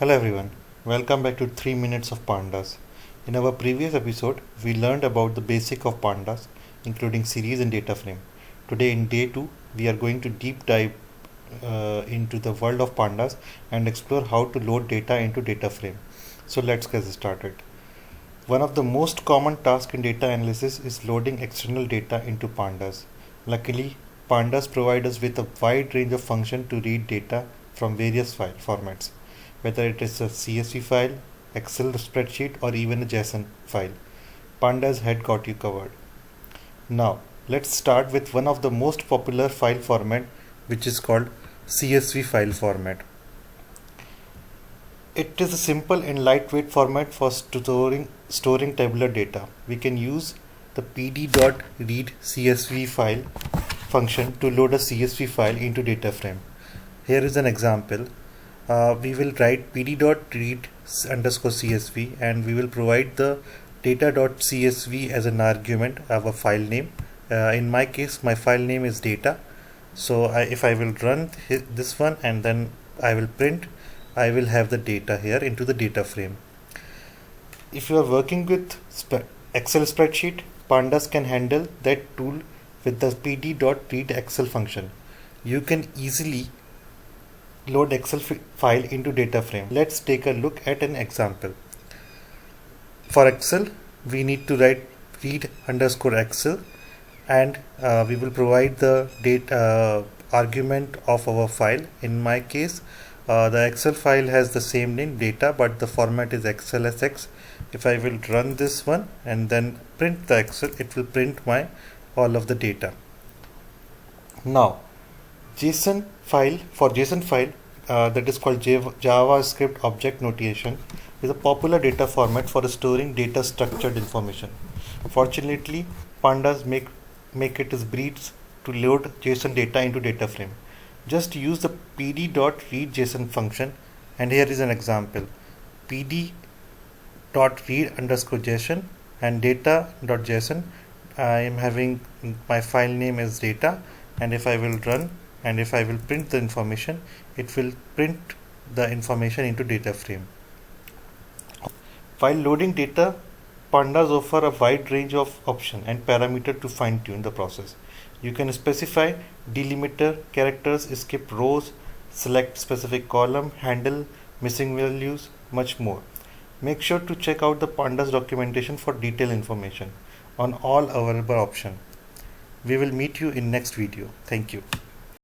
Hello everyone, welcome back to 3 Minutes of Pandas. In our previous episode, we learned about the basic of Pandas, including series and data frame. Today in day 2, we are going to deep dive into the world of Pandas and explore how to load data into data frame. So let's get started. One of the most common tasks in data analysis is loading external data into Pandas. Luckily, Pandas provide us with a wide range of functions to read data from various file formats, whether it is a CSV file, Excel spreadsheet, or even a JSON file. Pandas had got you covered. Now, let's start with one of the most popular file format, which is called CSV file format. It is a simple and lightweight format for storing tabular data. We can use the pd.read CSV file function to load a CSV file into data frame. Here is an example. We will write pd.read_csv and we will provide the data.csv as an argument of a file name. In my case, my file name is data. So if I will run this one and then I will print, I will have the data here into the data frame. If you are working with Excel spreadsheet, Pandas can handle that tool with the pd.read Excel function. You can easily load Excel file into data frame. Let's take a look at an example. For Excel, we need to write read_Excel and we will provide the data argument of our file. In my case, the Excel file has the same name, data, but the format is XLSX. If I will run this one and then print the Excel, it will print all of the data. Now, JSON file that is called JavaScript object notation is a popular data format for storing data structured information. Fortunately, Pandas make it as breeze to load JSON data into data frame. Just use the pd.read_JSON function, and here is an example. pd.read_JSON and data.json. I am having my file name as data, and if I will run and if I will print the information, it will print the information into data frame. While loading data, Pandas offer a wide range of options and parameters to fine-tune the process. You can specify delimiter characters, skip rows, select specific column, handle missing values, much more. Make sure to check out the Pandas documentation for detailed information on all available options. We will meet you in next video. Thank you.